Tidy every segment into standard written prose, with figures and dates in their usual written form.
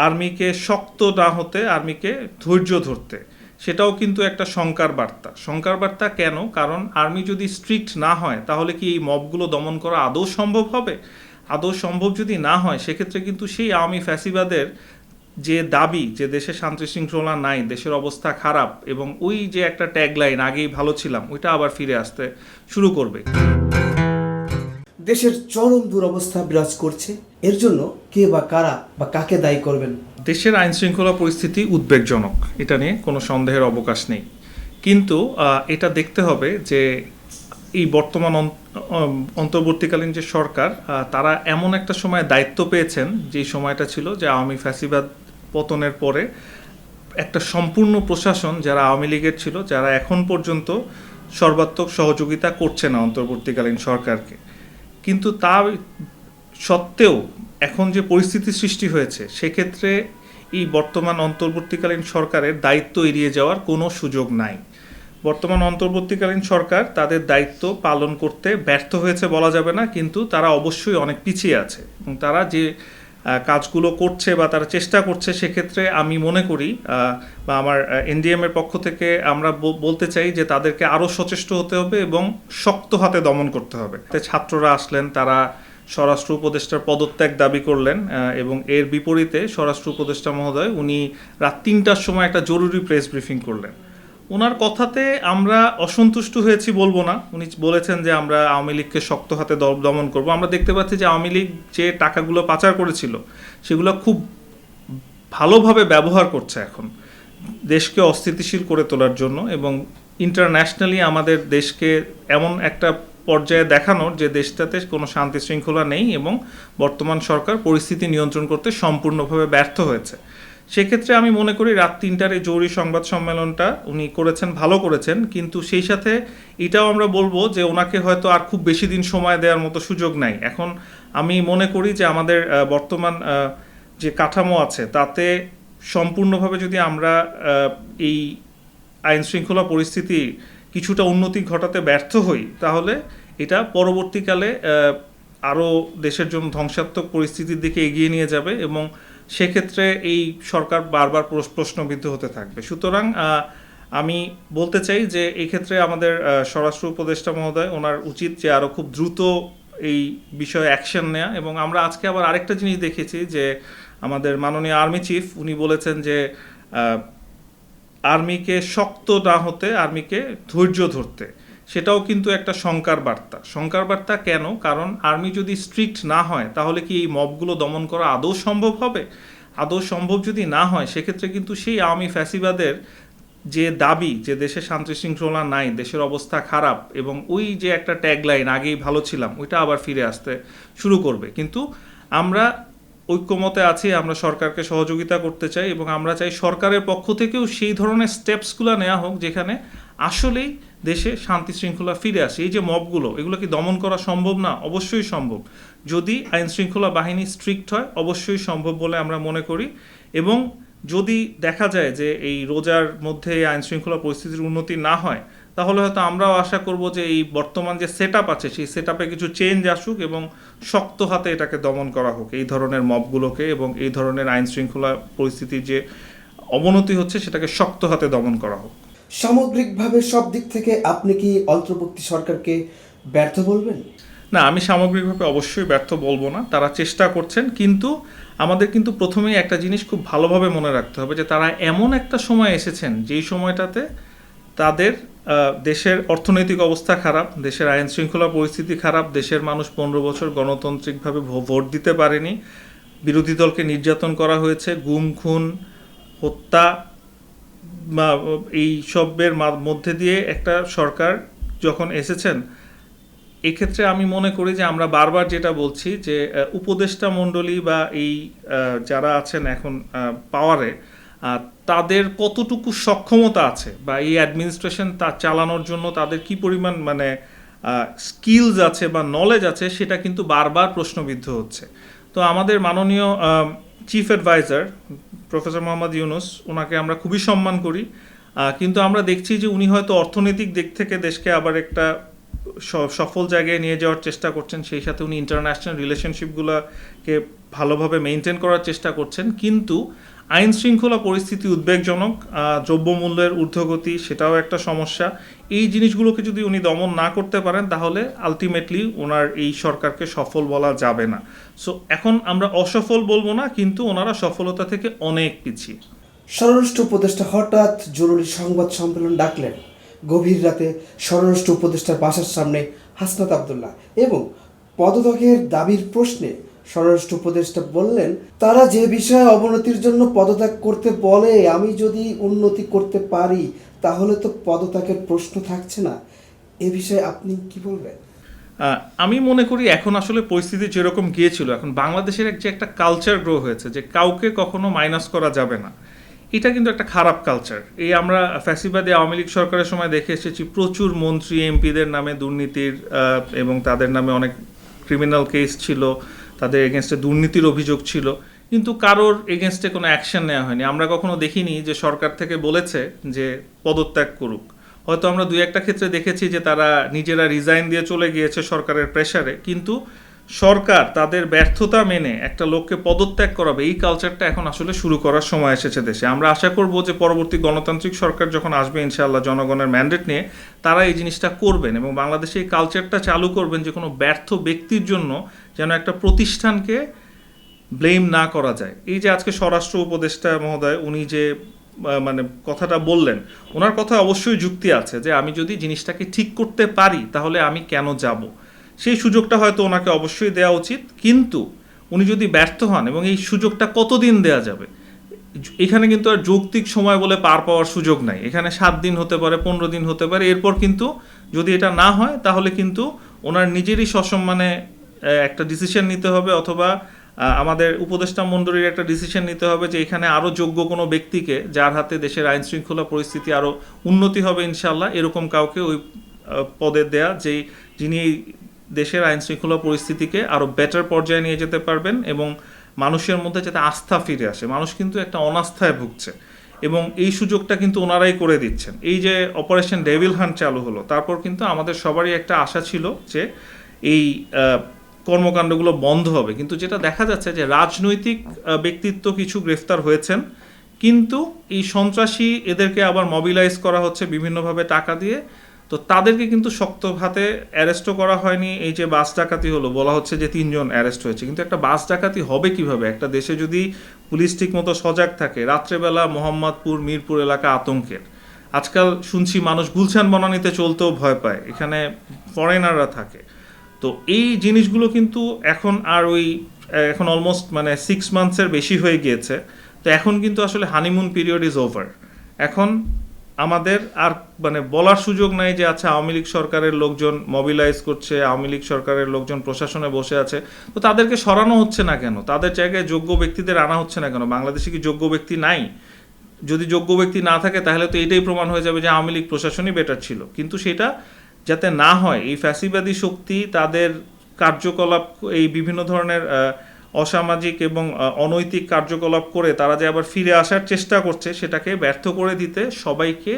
আর্মিকে শক্ত না হতে, আর্মিকে ধৈর্য ধরতে, সেটাও কিন্তু একটা শঙ্কার বার্তা কেন? কারণ আর্মি যদি স্ট্রিক্ট না হয় তাহলে কি এই মবগুলো দমন করা আদৌ সম্ভব হবে? আদৌ সম্ভব যদি না হয় সেক্ষেত্রে কিন্তু সেই আওয়ামী ফ্যাসিবাদের যে দাবি যে দেশে শান্তি শৃঙ্খলা নাই, দেশের অবস্থা খারাপ, এবং ওই যে একটা ট্যাগলাইন আগেই ভালো ছিলাম, ওইটা আবার ফিরে আসতে শুরু করবে। দেশের চরম দুরবস্থা বিরাজ করছে, এর জন্য কে বা কারা বা কাকে দায়ী করবেন? দেশের আইন শৃঙ্খলা পরিস্থিতি উদ্বেগজনক, এটা নিয়ে কোনো সন্দেহের অবকাশ নেই। কিন্তু এটা দেখতে হবে যে এই বর্তমান অন্তর্বর্তীকালীন যে সরকার, তারা এমন একটা সময় দায়িত্ব পেয়েছেন, যেই সময়টা ছিল যে আওয়ামী ফ্যাসিবাদ পতনের পরে একটা সম্পূর্ণ প্রশাসন যারা আওয়ামী লীগের ছিল, যারা এখন পর্যন্ত সর্বাত্মক সহযোগিতা করছে না অন্তর্বর্তীকালীন সরকারকে। কিন্তু তা সত্ত্বেও এখন যে পরিস্থিতি সৃষ্টি হয়েছে, সেক্ষেত্রে এই বর্তমান অন্তর্বর্তীকালীন সরকারের দায়িত্ব এড়িয়ে যাওয়ার কোনো সুযোগ নাই। বর্তমান অন্তর্বর্তীকালীন সরকার তাদের দায়িত্ব পালন করতে ব্যর্থ হয়েছে বলা যাবে না, কিন্তু তারা অবশ্যই অনেক পিছিয়ে আছে, এবং তারা যে কাজগুলো করছে বা তারা চেষ্টা করছে, সেক্ষেত্রে আমি মনে করি বা আমার এনডিএম এর পক্ষ থেকে আমরা বলতে চাই যে তাদেরকে আরও সচেষ্ট হতে হবে এবং শক্ত হাতে দমন করতে হবে। ছাত্ররা আসলেন, তারা স্বরাষ্ট্র উপদেষ্টার পদত্যাগ দাবি করলেন, এবং এর বিপরীতে স্বরাষ্ট্র উপদেষ্টা মহোদয় উনি রাত ৩টার সময় একটা জরুরি প্রেস ব্রিফিং করলেন। ওনার কথাতে আমরা অসন্তুষ্ট হয়েছি বলবো না, উনি বলেছেন যে আমরা আওয়ামী লীগকে শক্ত হাতে দমন করব। আমরা দেখতে পাচ্ছি যে আওয়ামী লীগ যে টাকাগুলো পাচার করেছিল সেগুলো খুব ভালোভাবে ব্যবহার করছে এখন দেশকে অস্থিতিশীল করে তোলার জন্য, এবং ইন্টারন্যাশনালি আমাদের দেশকে এমন একটা পর্যায়ে দেখানোর যে দেশটাতে কোনো শান্তি শৃঙ্খলা নেই এবং বর্তমান সরকার পরিস্থিতি নিয়ন্ত্রণ করতে সম্পূর্ণভাবে ব্যর্থ হয়েছে। সেক্ষেত্রে আমি মনে করি রাত ৩টার এই জরুরি সংবাদ সম্মেলনটা উনি করেছেন, ভালো করেছেন, কিন্তু সেই সাথে এটাও আমরা বলবো যে ওনাকে হয়তো আর খুব বেশি দিন সময় দেওয়ার মতো সুযোগ নাই। এখন আমি মনে করি যে আমাদের বর্তমান যে কাঠামো আছে তাতে সম্পূর্ণভাবে যদি আমরা এই আইন শৃঙ্খলা পরিস্থিতি কিছুটা উন্নতি ঘটাতে ব্যর্থ হই, তাহলে এটা পরবর্তীকালে আরও দেশের জন্য ধ্বংসাত্মক পরিস্থিতির দিকে এগিয়ে নিয়ে যাবে, এবং সেক্ষেত্রে এই সরকার বারবার প্রশ্নবিদ্ধ হতে থাকবে। সুতরাং আমি বলতে চাই যে এই ক্ষেত্রে আমাদের স্বরাষ্ট্র উপদেষ্টা মহোদয়, ওনার উচিত যে আরও খুব দ্রুত এই বিষয়ে অ্যাকশন নেওয়া। এবং আমরা আজকে আবার আরেকটা জিনিস দেখেছি যে আমাদের মাননীয় আর্মি চিফ উনি বলেছেন যে আর্মিকে শক্ত না হতে, আর্মিকে ধৈর্য ধরতে, সেটাও কিন্তু একটা শঙ্কার বার্তা কেন? কারণ আর্মি যদি স্ট্রিক্ট না হয় তাহলে কি এই মবগুলো দমন করা আদৌ সম্ভব হবে? আদৌ সম্ভব যদি না হয় সেক্ষেত্রে কিন্তু সেই আওয়ামী ফ্যাসিবাদের যে দাবি যে দেশে শান্তি শৃঙ্খলা নাই, দেশের অবস্থা খারাপ, এবং ওই যে একটা ট্যাগলাইন আগেই ভালো ছিলাম, ওইটা আবার ফিরে আসতে শুরু করবে। কিন্তু আমরা ঐক্যমতে আছি, আমরা সরকারকে সহযোগিতা করতে চাই, এবং আমরা চাই সরকারের পক্ষ থেকেও সেই ধরনের স্টেপসগুলো নেওয়া হোক যেখানে আসলেই দেশে শান্তি শৃঙ্খলা ফিরে আসে। এই যে মবগুলো, এগুলো কি দমন করা সম্ভব না? অবশ্যই সম্ভব। যদি আইন শৃঙ্খলা বাহিনী স্ট্রিক্ট হয় অবশ্যই সম্ভব বলে আমরা মনে করি। এবং যদি দেখা যায় যে এই রোজার মধ্যে আইন শৃঙ্খলা পরিস্থিতির উন্নতি না হয়, তাহলে হয়তো আমরাও আশা করব যে এই বর্তমান যে সেট আপ আছে সেই সেট আপে কিছু চেঞ্জ আসুক এবং শক্ত হাতে এটাকে দমন করা হোক, এই ধরনের মবগুলোকে, এবং এই ধরনের আইন শৃঙ্খলা পরিস্থিতির যে অবনতি হচ্ছে সেটাকে শক্ত হাতে দমন করা হোক। সামগ্রিকভাবে সব দিক থেকে আপনি কি অন্তর্বর্তী সরকারকে ব্যর্থ বলবেন? না, আমি সামগ্রিকভাবে অবশ্যই ব্যর্থ বলবো না, তারা চেষ্টা করছেন, কিন্তু আমাদের কিন্তু প্রথমেই একটা জিনিস খুব ভালোভাবে মনে রাখতে হবে যে তারা এমন একটা সময় এসেছেন যেই সময়টাতে তাদের দেশের অর্থনৈতিক অবস্থা খারাপ, দেশের আইন শৃঙ্খলা পরিস্থিতি খারাপ, দেশের মানুষ 15 বছর গণতান্ত্রিকভাবে ভোট দিতে পারেনি, বিরোধী দলকে নির্যাতন করা হয়েছে, গুম খুন হত্যা, এই সবের মধ্যে দিয়ে একটা সরকার যখন এসেছেন, এক্ষেত্রে আমি মনে করি যে আমরা বারবার যেটা বলছি যে উপদেষ্টা মণ্ডলী বা এই যারা আছেন এখন পাওয়ারে, তাদের কতটুকু সক্ষমতা আছে বা এই অ্যাডমিনিস্ট্রেশন তা চালানোর জন্য তাদের কি পরিমাণ স্কিলস আছে বা নলেজ আছে, সেটা কিন্তু বারবার প্রশ্নবিদ্ধ হচ্ছে। তো আমাদের মাননীয় chief adviser professor Muhammad Yunus, ওনাকে আমরা খুবই সম্মান করি, কিন্তু আমরা দেখছি যে উনি হয়তো অর্থনৈতিক দিক থেকে দেশকে আবার একটা সফল জায়গায় নিয়ে যাওয়ার চেষ্টা করছেন, সেই সাথে উনি ইন্টারন্যাশনাল রিলেশনশিপগুলোকে ভালোভাবে মেনটেন করার চেষ্টা করছেন, কিন্তু আইন শৃঙ্খলা পরিস্থিতি উদ্বেগজনক, দ্রব্যমূল্যের ঊর্ধ্বগতি সেটাও একটা সমস্যা। এই জিনিসগুলোকে যদি উনি দমন না করতে পারেন তাহলে আলটিমেটলি ওনার এই সরকারকে সফল বলা যাবে না। সো এখন আমরা অসফল বলবো না, কিন্তু ওনারা সফলতা থেকে অনেক পিছিয়ে। স্বরাষ্ট্র উপদেষ্টা হঠাৎ জরুরি সংবাদ সম্মেলন ডাকলেন গভীর রাতে স্বরাষ্ট্র উপদেষ্টার বাসার সামনে হাসনাত আব্দুল্লাহ, এবং পদত্যাগের দাবির প্রশ্নে স্বরাষ্ট্র উপদেষ্টা বললেন, তারা যে বিষয়ে অবনতির জন্য পদত্যাগ করতে বলে আমি যদি উন্নতি করতে পারি তাহলে তো পদত্যাগের প্রশ্ন থাকছে না। এ বিষয়ে আপনি কি বলবেন? আমি মনে করি এখন আসলে পরিস্থিতি যেরকম গিয়েছিল, এখন বাংলাদেশের যে একটা কালচার গ্রো হয়েছে যে কাউকে কখনো মাইনাস করা যাবে না, এটা কিন্তু একটা খারাপ কালচার। এই আমরা ফ্যাসিবাদী আওয়ামী লীগ সরকারের সময় দেখে এসেছি প্রচুর মন্ত্রী এমপিদের নামে দুর্নীতির এবং তাদের নামে অনেক ক্রিমিনাল কেস ছিল, তাদের এগেনস্টে দুর্নীতির অভিযোগ ছিল, কিন্তু কারোর এগেনস্টে কোনো অ্যাকশন নেওয়া হয়নি। আমরা কখনো দেখিনি যে সরকার থেকে বলেছে যে পদত্যাগ করুক। হয়তো আমরা দুই একটা ক্ষেত্রে দেখেছি যে তারা নিজেরা রিজাইন দিয়ে চলে গিয়েছে সরকারের প্রেসারে, কিন্তু সরকার তাদের ব্যর্থতা মেনে একটা লোককে পদত্যাগ করাবে, এই কালচারটা এখন আসলে শুরু করার সময় এসেছে দেশে। আমরা আশা করব যে পরবর্তী গণতান্ত্রিক সরকার যখন আসবে ইনশাআল্লাহ জনগণের ম্যান্ডেট নিয়ে, তারা এই জিনিসটা করবেন এবং বাংলাদেশে এই কালচারটা চালু করবেন যে কোনো ব্যর্থ ব্যক্তির জন্য যেন একটা প্রতিষ্ঠানকে ব্লেম না করা যায়। এই যে আজকে স্বরাষ্ট্র উপদেষ্টা মহোদয় উনি যে মানে কথাটা বললেন, ওনার কথা অবশ্যই যুক্তি আছে যে আমি যদি জিনিসটাকে ঠিক করতে পারি তাহলে আমি কেন যাব, সেই সুযোগটা হয়তো ওনাকে অবশ্যই দেওয়া উচিত। কিন্তু উনি যদি ব্যর্থ হন, এবং এই সুযোগটা কতদিন দেওয়া যাবে, এখানে কিন্তু আর যৌক্তিক সময় বলে পার পাওয়ার সুযোগ নাই। এখানে 7 দিন হতে পারে, 15 দিন হতে পারে, এরপর কিন্তু যদি এটা না হয় তাহলে কিন্তু ওনার নিজেরই সসম্মানে একটা ডিসিশন নিতে হবে, অথবা আমাদের উপদেষ্টা মণ্ডলীর একটা ডিসিশন নিতে হবে যে এখানে আরও যোগ্য কোনো ব্যক্তিকে, যার হাতে দেশের আইন শৃঙ্খলা পরিস্থিতি আরও উন্নতি হবে ইনশাল্লাহ, এরকম কাউকে ওই পদে দেয়া যিনি দেশের আইন শৃঙ্খলা পরিস্থিতিকে আরও বেটার পর্যায়ে নিয়ে যেতে পারবেন এবং মানুষের মধ্যে যাতে আস্থা ফিরে আসে। মানুষ কিন্তু একটা অনাস্থায় ভুগছে এবং এই সুযোগটা কিন্তু ওনারাই করে দিচ্ছেন। এই যে অপারেশন ডেভিল হান্ট চালু হলো, তারপর কিন্তু আমাদের সবারই একটা আশা ছিল যে এই কর্মকাণ্ডগুলো বন্ধ হবে, কিন্তু যেটা দেখা যাচ্ছে যে রাজনৈতিক ব্যক্তিত্ব কিছু গ্রেফতার হয়েছেন, কিন্তু এই সন্ত্রাসী এদেরকে আবার মোবিলাইজ করা হচ্ছে বিভিন্নভাবে টাকা দিয়ে। তো তাদেরকে কিন্তু শক্ত হাতে অ্যারেস্টও করা হয়নি। এই যে বাস ডাকাতি হলো, বলা হচ্ছে যে 3 জন অ্যারেস্ট হয়েছে, কিন্তু একটা বাস ডাকাতি হবে কিভাবে একটা দেশে যদি পুলিশ ঠিক মতো সজাগ থাকে? রাত্রেবেলা মোহাম্মদপুর মিরপুর এলাকা আতঙ্কের। আজকাল শুনছি মানুষ গুলশান বনানীতে চলতেও ভয় পায়, এখানে ফরেনাররা থাকে। তো এই জিনিসগুলো কিন্তু এখন আর এখন অলমোস্ট মানে 6 মান্থসের বেশি হয়ে গিয়েছে। তো এখন কিন্তু আসলে হানিমুন পিরিয়ড ইজ ওভার। এখন আমাদের আর মানে বলার সুযোগ নাই যে আচ্ছা আওয়ামী লীগ সরকারের লোকজন মোবিলাইজ করছে, আওয়ামী লীগ সরকারের লোকজন প্রশাসনে বসে আছে, তো তাদেরকে সরানো হচ্ছে না কেন? তাদের জায়গায় যোগ্য ব্যক্তিদের আনা হচ্ছে না কেন? বাংলাদেশে কি যোগ্য ব্যক্তি নাই? যদি যোগ্য ব্যক্তি না থাকে তাহলে তো এটাই প্রমাণ হয়ে যাবে যে আওয়ামী লীগ প্রশাসনই বেটার ছিল। কিন্তু সেটা যাতে না হয়, এই ফ্যাসিবাদী শক্তি তাদের কার্যকলাপ, এই বিভিন্ন ধরনের অসামাজিক এবং অনৈতিক কার্যকলাপ করে তারা যে আবার ফিরে আসার চেষ্টা করছে, সেটাকে ব্যর্থ করে দিতে সবাইকে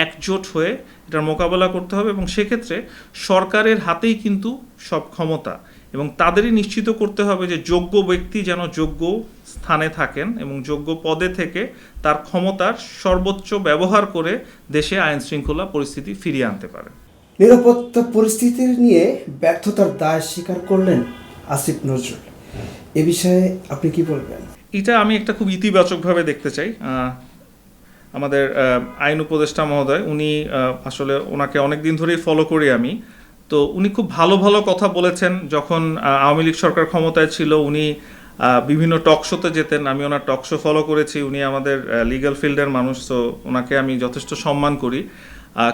একজোট হয়ে এটার মোকাবেলা করতে হবে। এবং সেক্ষেত্রে সরকারের হাতেই কিন্তু সব ক্ষমতা, এবং তাদেরই নিশ্চিত করতে হবে যে যোগ্য ব্যক্তি যেন যোগ্য স্থানে থাকেন এবং যোগ্য পদে থেকে তার ক্ষমতার সর্বোচ্চ ব্যবহার করে দেশে আইন শৃঙ্খলা পরিস্থিতি ফিরিয়ে আনতে পারেন। নিরাপত্তা পরিস্থিতি নিয়ে ব্যর্থতার দায় স্বীকার করলেন আসিফ নজরুল। এ বিষয়ে আপনি কি বলবেন? এটা আমি একটা খুব ইতিবাচকভাবে দেখতে চাই। আমাদের আইন উপদেষ্টা মহোদয়, উনি আসলে ওনাকে অনেক দিন ধরেই ফলো করি আমি। তো উনি খুব ভালো ভালো কথা বলেছেন। যখন আওয়ামী লীগ সরকার ক্ষমতায় ছিল, উনি বিভিন্ন টক শোতে যেতেন। আমি ওনার টক শো ফলো করেছি। উনি আমাদের লিগ্যাল ফিল্ডের মানুষ, তো ওনাকে আমি যথেষ্ট সম্মান করি।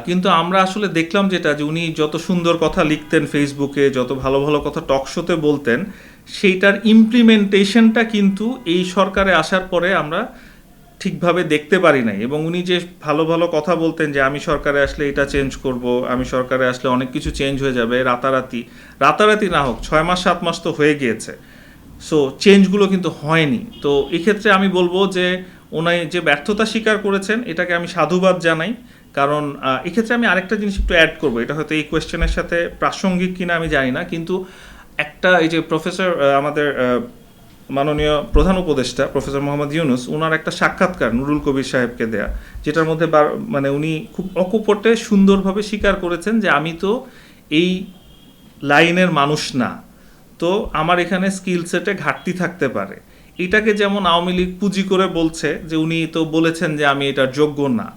কিন্তু আমরা আসলে দেখলাম যেটা, যে উনি যত সুন্দর কথা লিখতেন ফেসবুকে, যত ভালো ভালো কথা টক শোতে বলতেন, সেইটার ইমপ্লিমেন্টেশনটা কিন্তু এই সরকারে আসার পরে আমরা ঠিকভাবে দেখতে পারি নাই। এবং উনি যে ভালো ভালো কথা বলতেন যে আমি সরকারে আসলে এটা চেঞ্জ করব, আমি সরকারে আসলে অনেক কিছু চেঞ্জ হয়ে যাবে, রাতারাতি না হোক 6 মাস 7 মাস তো হয়ে গিয়েছে। সো চেঞ্জগুলো কিন্তু হয়নি। তো এক্ষেত্রে আমি বলবো যে উনি যে ব্যর্থতা স্বীকার করেছেন, এটাকে আমি সাধুবাদ জানাই। কারণ এক্ষেত্রে আমি আরেকটা জিনিস একটু অ্যাড করবো, এটা হয়তো এই কোয়েশ্চেনের সাথে প্রাসঙ্গিক কিনা আমি জানি না, কিন্তু একটা এই যে প্রফেসর আমাদের মাননীয় প্রধান উপদেষ্টা প্রফেসর মোহাম্মদ ইউনূস ওনার একটা সাক্ষাৎকার নুরুল কবির সাহেবকে দেয়া, যেটার মধ্যে মানে উনি খুব অকপটে সুন্দরভাবে স্বীকার করেছেন যে আমি তো এই লাইনের মানুষ না, তো আমার এখানে স্কিল সেটে ঘাটতি থাকতে পারে। এটাকে যেমন আওয়ামী লীগ পুঁজি করে বলছে যে উনি তো বলেছেন যে আমি এটার যোগ্য না।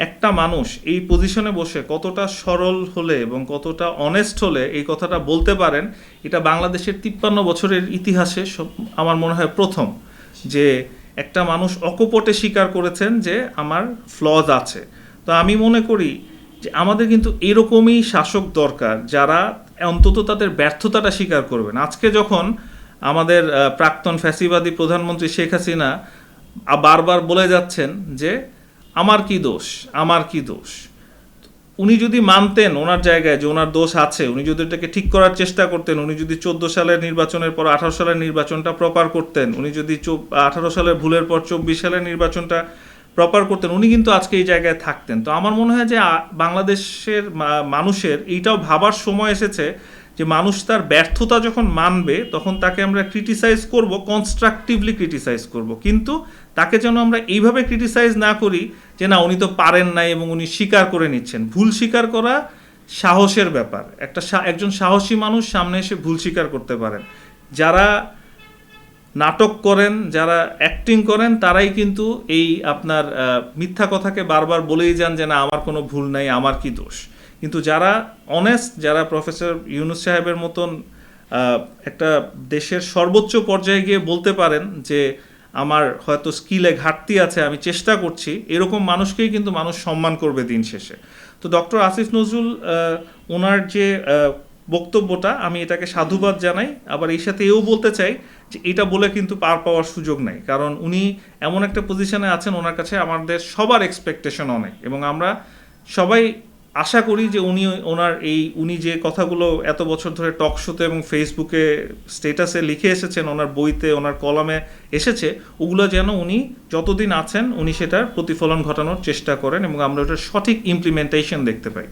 একটা মানুষ এই পজিশনে বসে কতটা সরল হলে এবং কতটা অনেস্ট হলে এই কথাটা বলতে পারেন, এটা বাংলাদেশের 53 বছরের ইতিহাসে আমার মনে হয় প্রথম যে একটা মানুষ অকপটে স্বীকার করেছেন যে আমার ফ্লজ আছে। তো আমি মনে করি যে আমাদের কিন্তু এরকমই শাসক দরকার যারা অন্তত তাদের ব্যর্থতাটা স্বীকার করবেন। আজকে যখন আমাদের প্রাক্তন ফ্যাসিবাদী প্রধানমন্ত্রী শেখ হাসিনা বারবার বলে যাচ্ছেন যে আমার কি দোষ, আমার কি দোষ, উনি যদি মানতেন ওনার জায়গায় যে ওনার দোষ আছে, উনি যদি এটাকে ঠিক করার চেষ্টা করতেন, উনি যদি 14 সালের নির্বাচনের পর 18 সালের নির্বাচনটা প্রপার করতেন, উনি যদি 18 সালের ভুলের পর 24 সালের নির্বাচনটা প্রপার করতেন, উনি কিন্তু আজকে এই জায়গায় থাকতেন। তো আমার মনে হয় যে বাংলাদেশের মানুষের এইটাও ভাবার সময় এসেছে যে মানুষ তার ব্যর্থতা যখন মানবে তখন তাকে আমরা ক্রিটিসাইজ করব, কনস্ট্রাকটিভলি ক্রিটিসাইজ করব, কিন্তু তাকে যেন আমরা এইভাবে ক্রিটিসাইজ না করি যে না উনি তো পারেন নাই এবং উনি স্বীকার করে নিচ্ছেন। ভুল স্বীকার করা সাহসের ব্যাপার। একজন সাহসী মানুষ সামনে এসে ভুল স্বীকার করতে পারেন। যারা নাটক করেন, যারা অ্যাক্টিং করেন, তারাই কিন্তু এই আপনার মিথ্যা কথাকে বারবার বলেই যান যে না আমার কোনো ভুল নাই, আমার কি দোষ। কিন্তু যারা অনেস্ট, যারা প্রফেসর ইউনূস সাহেবের মতন একটা দেশের সর্বোচ্চ পর্যায়ে গিয়ে বলতে পারেন যে আমার হয়তো স্কিলে ঘাটতি আছে, আমি চেষ্টা করছি, এরকম মানুষকেই কিন্তু মানুষ সম্মান করবে দিন শেষে। তো ডক্টর আসিফ নজরুল ওনার যে বক্তব্যটা, আমি এটাকে সাধুবাদ জানাই। আবার এই সাথে এও বলতে চাই যে এটা বলে কিন্তু পার পাওয়ার সুযোগ নাই, কারণ উনি এমন একটা পজিশনে আছেন, ওনার কাছে আমাদের সবার এক্সপেকটেশন অনেক, এবং আমরা সবাই আশা করি যে উনি যে কথাগুলো এত বছর ধরে টক শোতে এবং ফেসবুকে স্টেটাসে লিখে এসেছেন, ওনার বইতে, ওনার কলামে এসেছে, ওগুলো যেন উনি যতদিন আছেন উনি সেটার প্রতিফলন ঘটানোর চেষ্টা করেন এবং আমরা ওটার সঠিক ইমপ্লিমেন্টেশন দেখতে পাই।